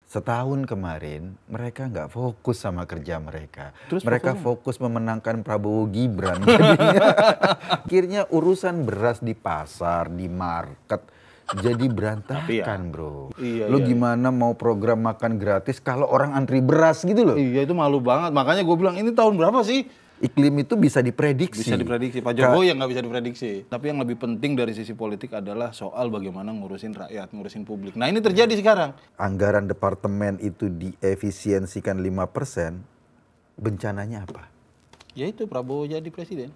Setahun kemarin mereka nggak fokus sama kerja mereka. Terus Mereka fokusnya? fokus memenangkan Prabowo Gibran. Jadinya akhirnya urusan beras di pasar, di market jadi berantakan, bro. Iya, Lu iya. gimana mau program makan gratis kalau orang antri beras gitu loh? Iya, itu malu banget. Makanya gue bilang ini tahun berapa sih? Iklim itu bisa diprediksi. Bisa diprediksi. Pak Jokowi yang nggak bisa diprediksi. Tapi yang lebih penting dari sisi politik adalah soal bagaimana ngurusin rakyat, ngurusin publik. Nah ini terjadi sekarang. Anggaran departemen itu diefisiensikan 5%, bencananya apa? Yaitu Prabowo jadi presiden.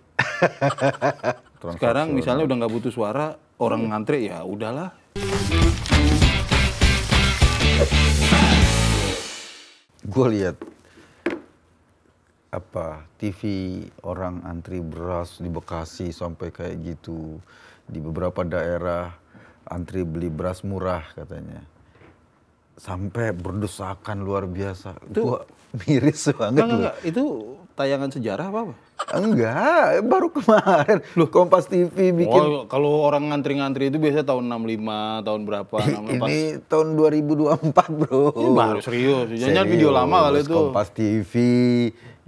Sekarang misalnya udah nggak butuh suara, orang ngantri ya udahlah. Gue lihat TV orang antri beras di Bekasi sampai kayak gitu, di beberapa daerah antri beli beras murah katanya, sampai berdesakan luar biasa. Gue miris banget loh. Enggak, itu tayangan sejarah apa? Enggak, baru kemarin Kompas TV bikin. Oh, kalau orang ngantri-ngantri itu biasanya tahun 65, tahun berapa? Ini tahun 2024, bro. Ini baru serius. Jangan video lama kali itu. Kompas TV.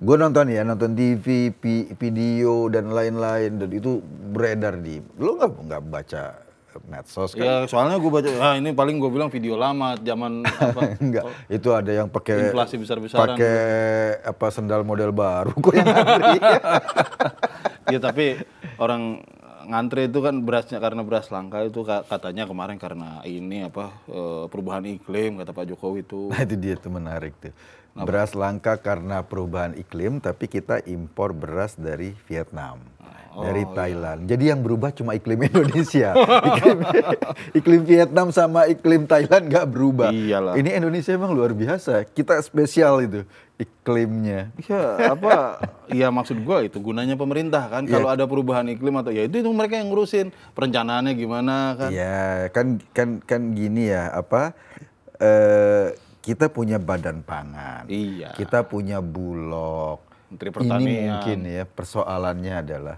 Gue nonton TV, video dan lain-lain, dan itu beredar di. Lo nggak baca medsos kan? Ya soalnya gue baca, ini paling gue bilang video lama zaman apa? Enggak, itu ada yang pakai Inflasi besar-besaran. pakai sendal model baru kok yang antri. Ya tapi orang ngantri itu kan berasnya karena beras langka itu katanya kemarin karena ini perubahan iklim kata Pak Jokowi itu. Nah itu dia tuh menarik tuh. Beras langka karena perubahan iklim, tapi kita impor beras dari Vietnam, dari Thailand. Jadi yang berubah cuma iklim Indonesia. iklim Vietnam sama iklim Thailand nggak berubah. Iyalah. Ini Indonesia emang luar biasa. Kita spesial itu iklimnya. Ya ya maksud gua itu gunanya pemerintah kan kalau ada perubahan iklim atau ya itu mereka yang ngurusin perencanaannya gimana kan. Iya, kan gini ya, kita punya badan pangan. Iya. Kita punya Bulog. Menteri Pertanian. Ini mungkin ya persoalannya adalah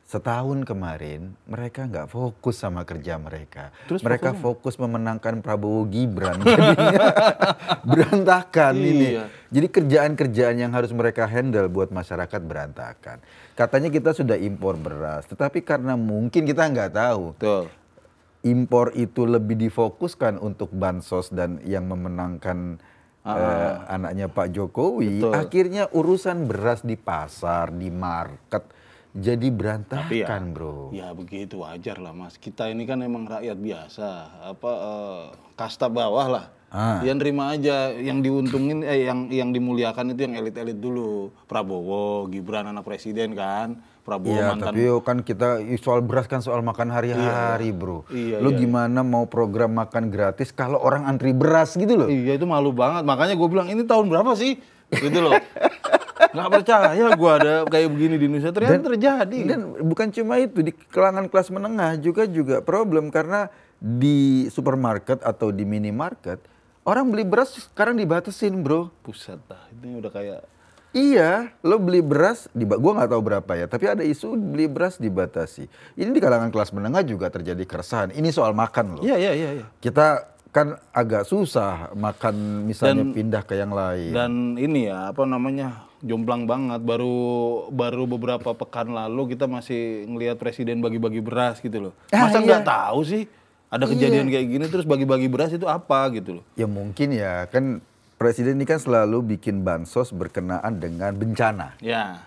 setahun kemarin mereka nggak fokus sama kerja mereka. Terus mereka fokus memenangkan Prabowo Gibran. Jadinya berantakan ini. Jadi kerjaan-kerjaan yang harus mereka handle buat masyarakat berantakan. Katanya kita sudah impor beras, tetapi karena mungkin kita nggak tahu. Betul. Impor itu lebih difokuskan untuk bansos dan yang memenangkan anaknya Pak Jokowi. Betul. Akhirnya urusan beras di pasar, di market jadi berantakan, bro. Ya begitu, wajar lah mas. Kita ini kan emang rakyat biasa, kasta bawah lah. Dia nerima aja, yang diuntungin, yang dimuliakan itu yang elit-elit dulu. Prabowo, Gibran anak presiden kan. Prabowo mantan. Tapi kan kita soal beras kan soal makan hari-hari, bro. Lu gimana mau program makan gratis kalau orang antri beras gitu loh? Iya itu malu banget. Makanya gue bilang ini tahun berapa sih? Gitu loh. Nggak percaya gue ada kayak begini di Indonesia. Ternyata terjadi. Dan bukan cuma itu, di kalangan kelas menengah juga problem karena di supermarket atau di minimarket orang beli beras sekarang dibatasin, bro. Pusat dah. Ini udah kayak. Iya, lo beli beras, gua nggak tahu berapa ya, tapi ada isu beli beras dibatasi. Ini di kalangan kelas menengah juga terjadi keresahan. Ini soal makan loh. Iya. Kita kan agak susah makan misalnya pindah ke yang lain. Dan ini ya, jomplang banget. Baru beberapa pekan lalu kita masih ngelihat presiden bagi-bagi beras gitu loh. Masa nggak tahu sih ada kejadian kayak gini terus bagi-bagi beras itu apa gitu loh. Ya mungkin ya, kan presiden ini kan selalu bikin bansos berkenaan dengan bencana. Ya.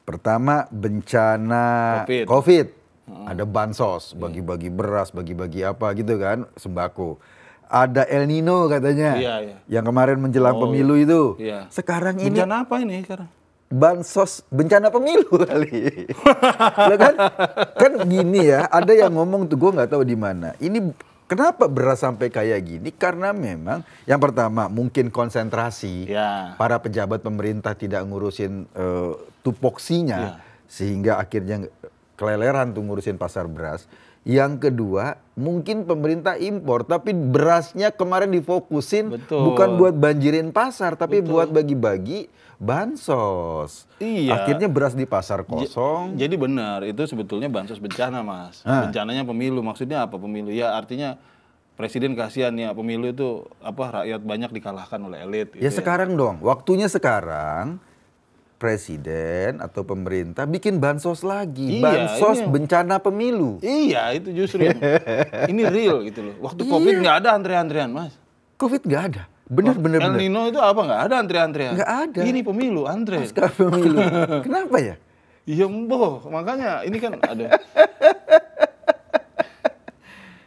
Pertama bencana COVID. Ada bansos, bagi-bagi beras, bagi-bagi apa gitu kan, sembako. Ada El Nino katanya, yang kemarin menjelang pemilu itu. Iya. Sekarang ini bencana apa ini sekarang? Bansos bencana pemilu kali. kan gini ya, ada yang ngomong tuh, gue nggak tahu di mana. Ini kenapa beras sampai kayak gini? Karena memang yang pertama mungkin konsentrasi, para pejabat pemerintah tidak ngurusin tupoksinya, sehingga akhirnya keleleran tuh ngurusin pasar beras. Yang kedua, mungkin pemerintah impor, tapi berasnya kemarin difokusin bukan buat banjirin pasar, tapi buat bagi-bagi bansos. Iya. Akhirnya beras di pasar kosong. Jadi benar, itu sebetulnya bansos bencana mas. Bencananya pemilu, maksudnya apa pemilu? Ya artinya presiden kasihan ya, pemilu itu rakyat banyak dikalahkan oleh elit. Ya sekarang dong, waktunya sekarang presiden atau pemerintah bikin bansos lagi. Bansos bencana pemilu. Iya, itu justru ini real gitu loh. Waktu COVID nggak ada antrian-antrian, Mas. COVID nggak ada. Bener. El Nino itu nggak ada antrian-antrian. Nggak ada. Ini pemilu, antre. Pasca pemilu. Kenapa ya? Iya, makanya ini kan ada.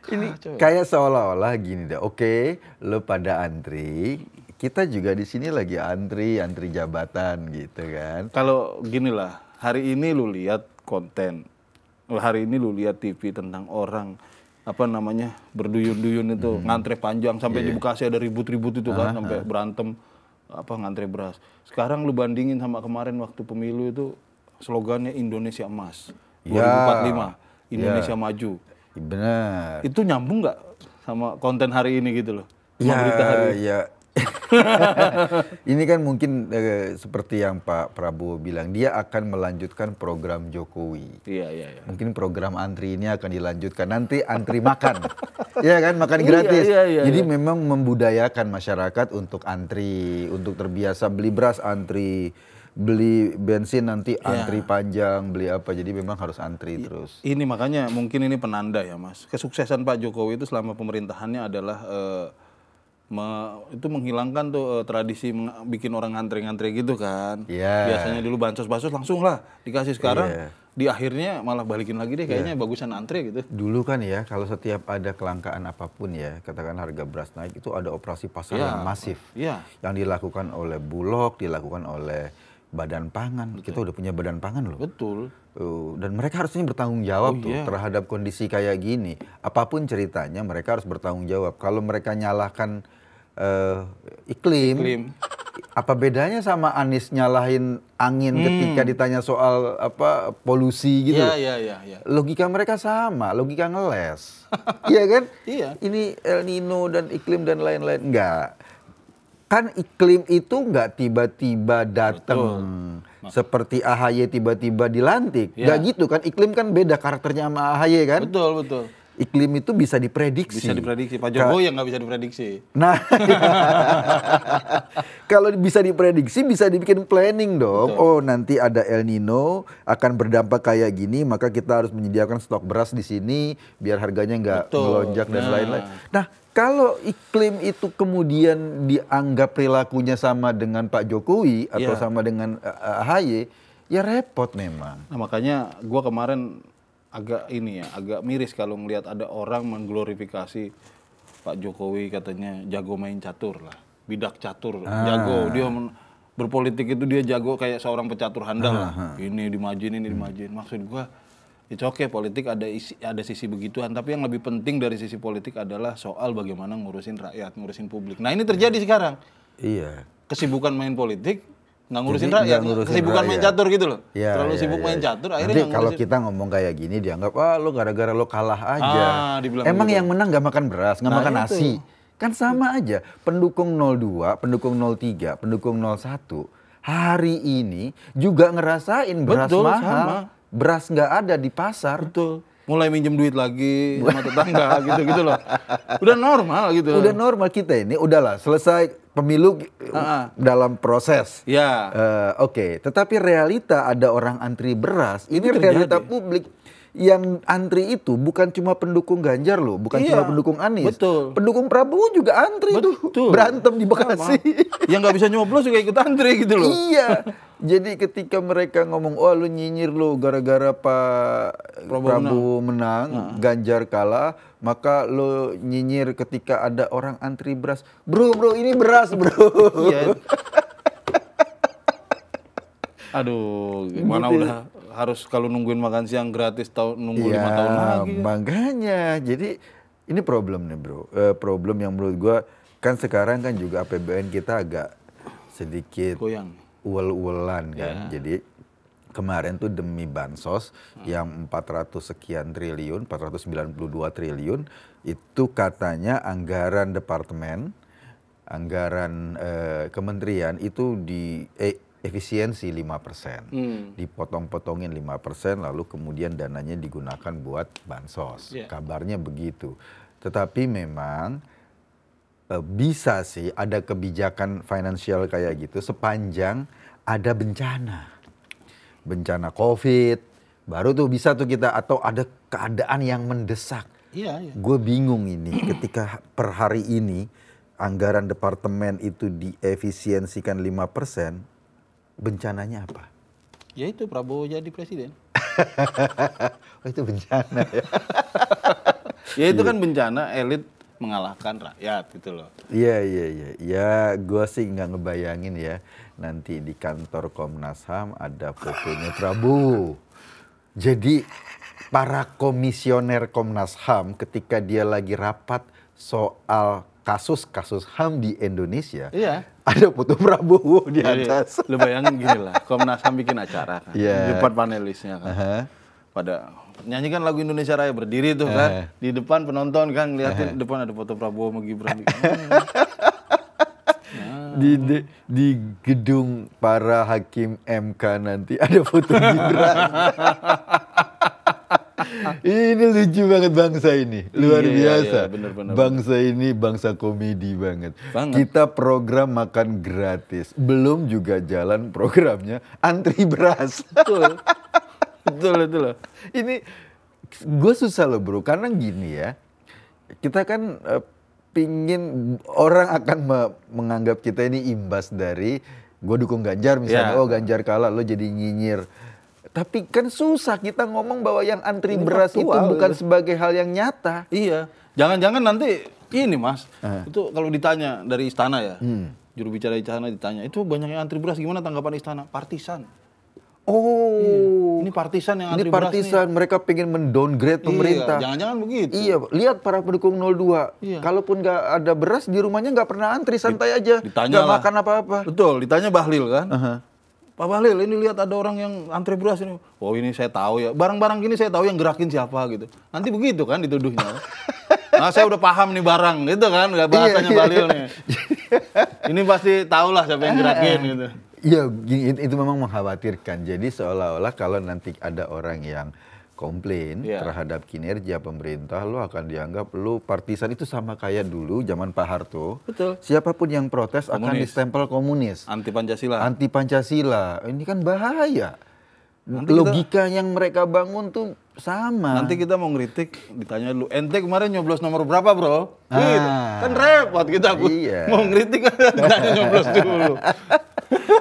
Ini kayak seolah-olah gini deh. Oke, lo pada antri, kita juga di sini lagi antri jabatan gitu kan. Kalau gini lah, hari ini lu lihat konten, hari ini lu lihat TV tentang orang berduyun-duyun itu ngantre panjang sampai di Bekasi ada ribut-ribut itu kan, sampai berantem ngantre beras. Sekarang lu bandingin sama kemarin waktu pemilu itu slogannya Indonesia Emas 2045, Indonesia Maju. Benar. Itu nyambung nggak sama konten hari ini gitu loh? Sama berita hari ini? Ya. Ini kan mungkin seperti yang Pak Prabowo bilang, dia akan melanjutkan program Jokowi. Iya. Mungkin program antri ini akan dilanjutkan. Nanti antri makan. Iya kan, makan gratis. Jadi memang membudayakan masyarakat untuk antri, untuk terbiasa beli beras antri, beli bensin nanti antri panjang, beli apa, jadi memang harus antri terus. Ini makanya mungkin ini penanda ya Mas, kesuksesan Pak Jokowi itu selama pemerintahannya adalah itu menghilangkan tuh tradisi bikin orang ngantri-ngantri gitu kan. Biasanya dulu bansos-bansos langsung lah dikasih, sekarang di akhirnya malah balikin lagi deh kayaknya bagusan antri gitu. Dulu kan ya, kalau setiap ada kelangkaan apapun ya, katakan harga beras naik, itu ada operasi pasar yang masif. Yang dilakukan oleh Bulog, dilakukan oleh Badan Pangan. Kita udah punya Badan Pangan loh. Betul. Dan mereka harusnya bertanggung jawab terhadap kondisi kayak gini. Apapun ceritanya mereka harus bertanggung jawab. Kalau mereka nyalahkan iklim, apa bedanya sama Anies nyalahin angin ketika ditanya soal polusi gitu? Iya. Logika mereka sama, logika ngeles. Iya kan? Iya. Ini El Nino dan iklim dan lain-lain. Enggak. Kan iklim itu nggak tiba-tiba datang seperti AHY tiba-tiba dilantik. Nggak gitu kan, iklim kan beda karakternya sama AHY kan. Betul. Iklim itu bisa diprediksi. Bisa diprediksi, Pak Jokowi yang nggak bisa diprediksi. Nah, kalau bisa diprediksi bisa dibikin planning dong. Oh nanti ada El Nino akan berdampak kayak gini, maka kita harus menyediakan stok beras di sini biar harganya nggak melonjak dan lain-lain. Nah, kalau iklim itu kemudian dianggap perilakunya sama dengan Pak Jokowi atau sama dengan AHY, ya repot memang. Nah makanya gua kemarin agak miris kalau ngelihat ada orang mengglorifikasi Pak Jokowi, katanya jago main catur lah, bidak catur, jago dia berpolitik itu dia jago kayak seorang pecatur handal lah. Ini dimajuin, Maksud gua, it's okay, politik ada sisi begituan, tapi yang lebih penting dari sisi politik adalah soal bagaimana ngurusin rakyat, ngurusin publik. Nah ini terjadi sekarang. Iya. Kesibukan main politik, nggak ngurusin rakyat, kesibukan main catur gitu loh. Terlalu sibuk main catur, akhirnya nanti kalau kita ngomong kayak gini dianggap, lo gara-gara lo kalah aja. Emang yang menang nggak makan beras, nggak makan nasi. Kan sama aja, pendukung 02, pendukung 03, pendukung 01, hari ini juga ngerasain beras mahal. Beras nggak ada di pasar. Betul. Mulai minjem duit lagi sama tetangga gitu loh. Udah normal gitu. Udah normal, kita ini udahlah selesai pemilu dalam proses. Oke. Tetapi realita ada orang antri beras. Ini realita publik. Yang antri itu bukan cuma pendukung Ganjar loh, bukan cuma pendukung Anies. Betul. Pendukung Prabowo juga antri tuh. Berantem di Bekasi. Yang nggak bisa nyoblos juga ikut antri gitu loh. Iya. Jadi ketika mereka ngomong, lu nyinyir lo gara-gara Pak Prabowo menang, Ganjar kalah, maka lo nyinyir ketika ada orang antri beras. Bro, ini beras bro. Iya. Aduh, gimana gitu. Udah harus kalau nungguin makan siang gratis nunggu 5 tahun lagi. Makanya, jadi ini problem nih bro. Problem yang menurut gua kan sekarang kan juga APBN kita agak sedikit goyang, uel-uelan kan. Jadi kemarin tuh demi bansos yang 400 sekian triliun, 492 triliun itu katanya anggaran departemen, anggaran kementerian itu di efisiensi 5%, dipotong-potongin 5%, lalu kemudian dananya digunakan buat bansos. Kabarnya begitu. Tetapi memang bisa sih ada kebijakan finansial kayak gitu sepanjang ada bencana. Bencana COVID, baru tuh bisa tuh kita, atau ada keadaan yang mendesak. Iya. Gue bingung ini ketika per hari ini anggaran departemen itu diefisiensikan 5%, bencananya apa? Ya itu Prabowo jadi presiden. Oh itu bencana ya? Ya itu kan bencana elit mengalahkan rakyat gitu loh. Iya. Ya gue sih nggak ngebayangin ya nanti di kantor Komnas HAM ada fotonya Prabowo. Jadi para komisioner Komnas HAM ketika dia lagi rapat soal kasus-kasus HAM di Indonesia, ada foto Prabowo di atas. Lu bayangin gini lah, Komnas HAM bikin acara kan, di depan panelisnya kan, pada nyanyikan lagu Indonesia Raya, berdiri tuh kan, di depan penonton kan, ngeliatin depan ada foto Prabowo sama Gibran. Di gedung para hakim MK nanti ada foto Gibran. Ini lucu banget bangsa ini, luar biasa. Bener. Bangsa ini bangsa komedi banget. Kita program makan gratis, belum juga jalan programnya antri beras. Betul. Ini gue susah loh bro, karena gini ya, kita kan pingin orang akan menganggap kita ini imbas dari gue dukung Ganjar misalnya, oh Ganjar kalah lo jadi nyinyir. Tapi kan susah kita ngomong bahwa yang antri beras itu bukan sebagai hal yang nyata. Iya, jangan-jangan nanti ini mas, itu kalau ditanya dari istana ya, juru bicara istana ditanya, itu banyak yang antri beras, gimana tanggapan istana? Partisan. Oh, ini partisan yang antri ini partisan, beras mereka pengen mendowngrade pemerintah. Jangan-jangan begitu. Iya, lihat para pendukung 02. Iya. Kalaupun nggak ada beras di rumahnya nggak pernah antri, santai aja, nggak makan apa-apa. Betul, ditanya Bahlil kan. Pak Bahlil, ini lihat ada orang yang antri beras ini. Oh ini saya tahu ya, barang-barang gini saya tahu yang gerakin siapa gitu. Nanti begitu kan dituduhnya. Nah saya udah paham nih barang gitu kan, nggak bahasanya Bahlil nih. Ini pasti tahu lah siapa yang gerakin gitu. Iya, itu memang mengkhawatirkan. Jadi seolah-olah kalau nanti ada orang yang komplain terhadap kinerja pemerintah, lo akan dianggap lo partisan. Itu sama kayak dulu zaman Pak Harto. Betul. Siapapun yang protes akan distempel komunis. Anti Pancasila. Anti Pancasila. Ini kan bahaya. Logika yang mereka bangun tuh sama. Nanti kita mau ngeritik, ditanya dulu, ente kemarin nyoblos nomor berapa bro? Gitu. Kan repot kita mau ngeritik kan ditanya nyoblos dulu.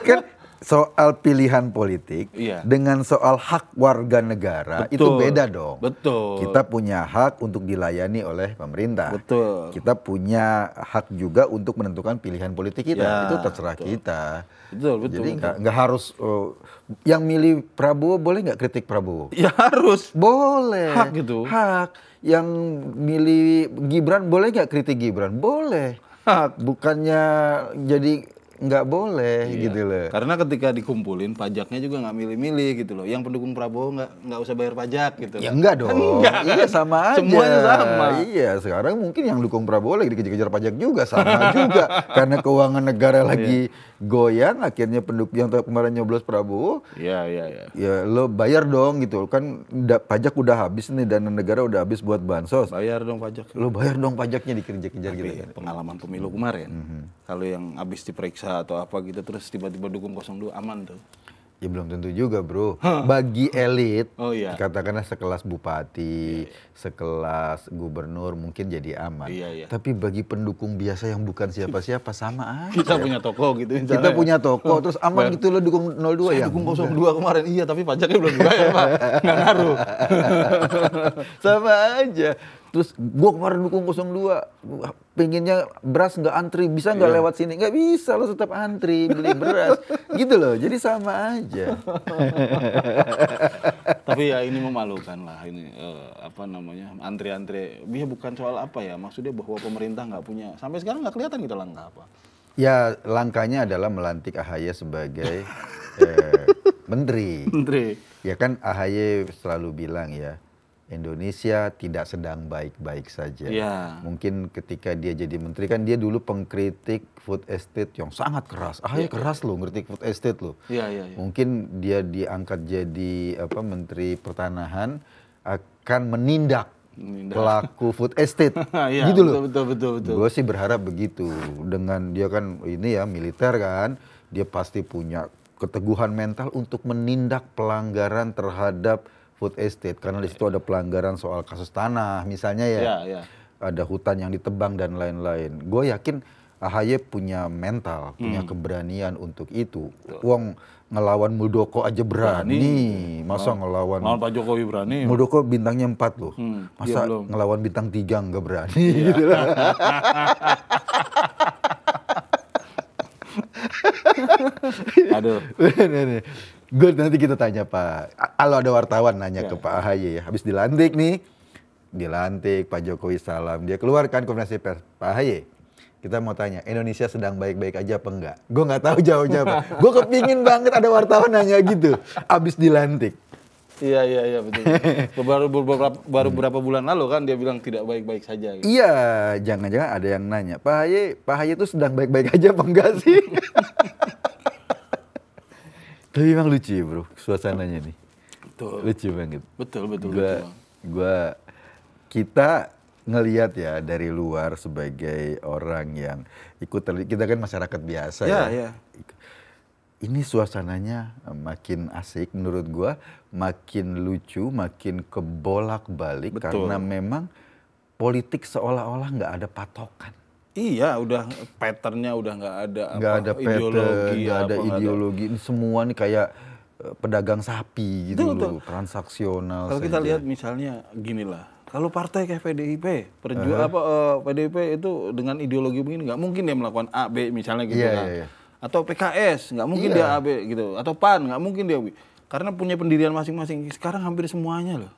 Kan soal pilihan politik dengan soal hak warga negara itu beda dong. Betul. Kita punya hak untuk dilayani oleh pemerintah. Betul. Kita punya hak juga untuk menentukan pilihan politik kita. Itu terserah kita. Betul. Jadi nggak harus yang milih Prabowo boleh nggak kritik Prabowo? Ya harus. Boleh. Hak gitu. Hak. Yang milih Gibran boleh nggak kritik Gibran? Boleh. Hak. Bukannya jadi nggak boleh gitu loh. Karena ketika dikumpulin pajaknya juga nggak milih-milih gitu loh. Yang pendukung Prabowo nggak usah bayar pajak gitu. Ya enggak dong. Iya sama aja. Semuanya sama. Iya sekarang mungkin yang dukung Prabowo lagi dikejar-kejar pajak juga sama juga. Karena keuangan negara lagi goyang, akhirnya pendukung yang kemarin nyoblos Prabowo. Iya. Ya lo bayar dong gitu kan, pajak udah habis nih, dana negara udah habis buat bansos. Bayar dong pajak. Lo bayar dong pajaknya, dikejar-kejar gitu kan. Pengalaman pemilu kemarin, kalau yang habis diperiksa atau apa gitu terus tiba-tiba dukung 02 aman tuh. Ya belum tentu juga bro. Bagi elit, katakanlah sekelas bupati, sekelas gubernur mungkin jadi aman. Tapi bagi pendukung biasa yang bukan siapa-siapa sama aja. Kita punya toko gitu. Kita punya toko, terus aman gitu lo dukung 02 ya? Dukung 02 kemarin, iya tapi pajaknya belum dibayar Pak. Nggak ngaruh. Sama aja. Terus gue kemarin dukung 02, pengennya beras nggak antri, bisa nggak lewat sini? Nggak bisa, lo tetap antri beli beras. Gitu loh, jadi sama aja. Tapi ya ini memalukan lah, ini antri-antri. Dia bukan soal apa ya, maksudnya bahwa pemerintah nggak punya, sampai sekarang nggak kelihatan kita langkah apa. Ya langkahnya adalah melantik AHY sebagai menteri. Ya kan AHY selalu bilang ya, Indonesia tidak sedang baik-baik saja. Mungkin ketika dia jadi menteri kan dia dulu pengkritik food estate yang sangat keras. Keras loh ngeritik food estate loh. Mungkin dia diangkat jadi menteri pertanahan akan menindak pelaku food estate, Iya, gitu loh. Betul. Gue sih berharap begitu. Dengan dia kan ini ya militer kan, dia pasti punya keteguhan mental untuk menindak pelanggaran terhadap food estate. Karena di situ ada pelanggaran soal kasus tanah misalnya ya. Iya. Ada hutan yang ditebang dan lain-lain. Gue yakin AHY punya mental, punya keberanian untuk itu. Uang ngelawan Muldoko aja berani. Masa ngelawan Pak Jokowi berani? Muldoko bintangnya 4 loh. Masa ngelawan bintang 3 nggak berani gitu loh. Aduh. Gue nanti kita tanya Pak, kalau ada wartawan nanya ke Pak AHY ya, habis dilantik nih, Pak Jokowi salam, dia keluarkan konferensi pers, Pak AHY, kita mau tanya, Indonesia sedang baik-baik aja apa enggak? Gue nggak tahu jawabnya apa. Gue kepingin banget ada wartawan nanya gitu, abis dilantik. Iya betul. Baru beberapa bulan lalu kan dia bilang tidak baik-baik saja. Gitu. Iya, jangan-jangan ada yang nanya, Pak AHY itu sedang baik-baik aja apa enggak sih? Tapi memang lucu ya bro, suasananya nih. Betul. Lucu banget. Betul. Kita ngelihat ya dari luar sebagai orang yang ikut kita kan masyarakat biasa ya. Iya. Ini suasananya makin asik menurut gua, makin lucu, makin kebolak-balik karena memang politik seolah-olah nggak ada patokan. Iya, udah patternnya udah nggak ada ideologi, nggak ada ideologi. Ini semua nih kayak pedagang sapi gitu loh, transaksional. Kalau kita lihat misalnya gini lah, kalau partai kayak PDIP, PDIP itu dengan ideologi begini nggak mungkin dia melakukan A, B misalnya gitu kan. Iya. Atau PKS nggak mungkin dia A, B gitu. Atau PAN nggak mungkin dia B. Karena punya pendirian masing-masing. Sekarang hampir semuanya loh,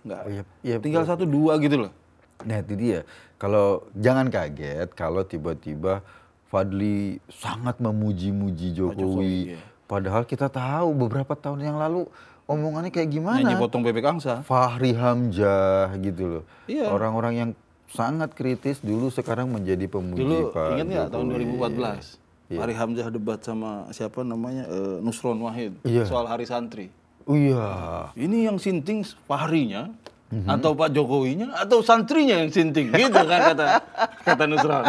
tinggal 1, 2 gitu loh. Nah itu dia, kalau jangan kaget kalau tiba-tiba Fadli sangat memuji-muji Jokowi. Padahal kita tahu beberapa tahun yang lalu omongannya kayak gimana. Nyanyi potong bebek angsa. Fahri Hamzah gitu loh. Iya. Orang-orang yang sangat kritis dulu sekarang menjadi pemuji dulu, Pak ingat nggak tahun 2014? Iya. Fahri Hamzah debat sama siapa namanya Nusron Wahid soal Hari Santri. Oh iya. Ini yang sinting Fahrinya atau Pak Jokowinya atau santrinya yang sinting gitu kan kata Nusron.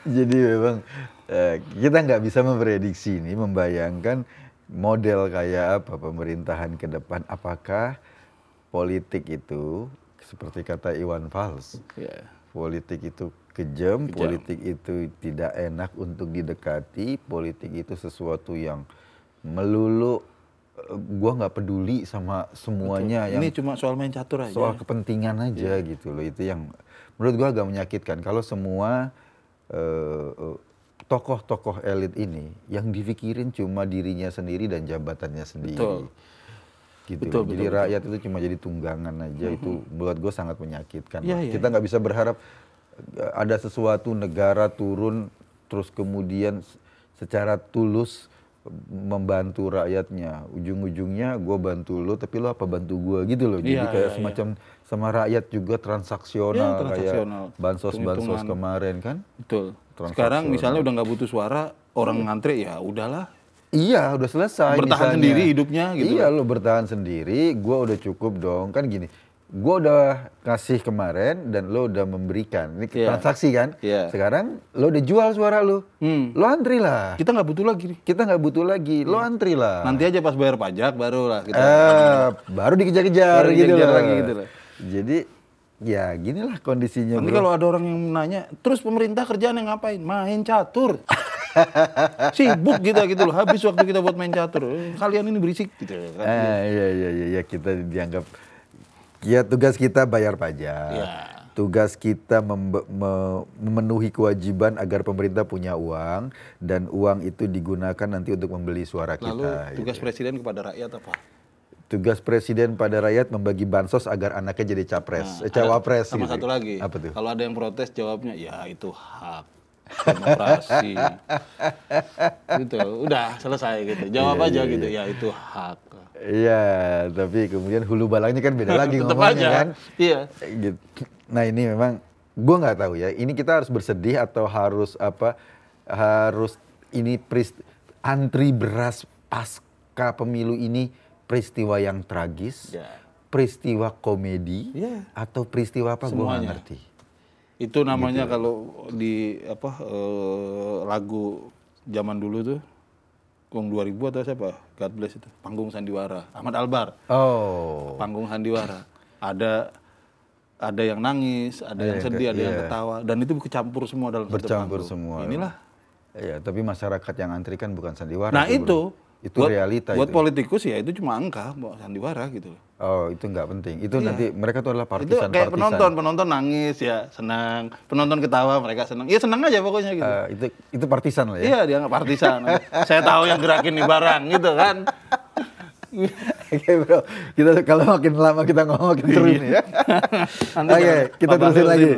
Jadi memang kita nggak bisa memprediksi ini, membayangkan model kayak apa pemerintahan ke depan. Apakah politik itu seperti kata Iwan Fals, politik itu kejam, politik itu tidak enak untuk didekati, politik itu sesuatu yang melulu gua nggak peduli sama semuanya. Betul. Ini cuma soal main catur aja. Soal kepentingan aja gitu loh. Itu yang menurut gua agak menyakitkan. Kalau semua tokoh-tokoh elit ini yang dipikirin cuma dirinya sendiri dan jabatannya sendiri. Betul. Gitu. Betul, jadi betul, rakyat itu cuma jadi tunggangan aja. Itu buat gue sangat menyakitkan. Ya. Kita nggak bisa berharap ada sesuatu negara turun terus kemudian secara tulus membantu rakyatnya. Ujung-ujungnya gue bantu lo tapi lo apa bantu gue gitu loh. Jadi kayak semacam sama rakyat juga transaksional, kayak bansos kemarin kan. Betul. Sekarang misalnya udah nggak butuh suara, orang ngantri ya udahlah. Iya, udah selesai. Bertahan sendiri hidupnya gitu. Iya, lo bertahan sendiri, gue udah cukup dong. Kan gini, gue udah kasih kemarin dan lo udah memberikan. Ini transaksi kan? Sekarang lo udah jual suara lo. Lo antri lah. Kita nggak butuh lagi nih. Kita nggak butuh lagi, lo antri lah. Nanti aja pas bayar pajak baru lah kita. Baru dikejar-kejar gitu loh. Lagi gitu loh. Jadi ya ginilah kondisinya. Nanti kalau ada orang yang nanya, terus pemerintah kerjaan yang ngapain? Main catur. Sibuk kita gitu loh, habis waktu kita buat main catur. Kalian ini berisik gitu kan. Iya, kita dianggap ya tugas kita bayar pajak. Tugas kita memenuhi kewajiban agar pemerintah punya uang dan uang itu digunakan nanti untuk membeli suara kita. Lalu tugas presiden kepada rakyat apa? Tugas presiden pada rakyat membagi bansos agar anaknya jadi cawapres. Sama gitu. satu lagi, apa tuh? Kalau ada yang protes jawabnya, ya itu hak demokrasi. Gitu, udah selesai gitu. Jawab aja gitu, ya itu hak. Iya, tapi kemudian hulu balangnya kan beda lagi ngomongnya kan. Iya. Gitu. Nah ini memang, gue nggak tahu ya. Ini kita harus bersedih atau harus apa? Harus ini antri beras pasca pemilu ini peristiwa yang tragis. peristiwa komedi atau peristiwa apa gue nggak ngerti. Itu namanya gitu. Kalau di lagu zaman dulu tuh, 2000 atau siapa? God Bless itu. Panggung Sandiwara, Ahmad Albar. Oh. Panggung Sandiwara. Ada yang nangis, ada yang sedih, ada yang ketawa, dan itu kecampur semua dalam satu panggung. Bercampur semua. Inilah. Iya, tapi masyarakat yang antri kan bukan Sandiwara. Nah itu buat, realita. Buat politikus ya itu cuma angka, Sandiwara gitu loh. Oh, itu nggak penting. Itu nanti mereka tuh adalah partisan. Itu kayak penonton nangis ya senang, penonton ketawa mereka senang. Iya senang aja pokoknya gitu. Itu partisan lah ya. Iya dia nggak partisan. Saya tahu yang gerakin nih barang gitu kan. Oke bro, kita kalau makin lama kita ngomong makin seru nih ya. Oke, kita terusin lagi.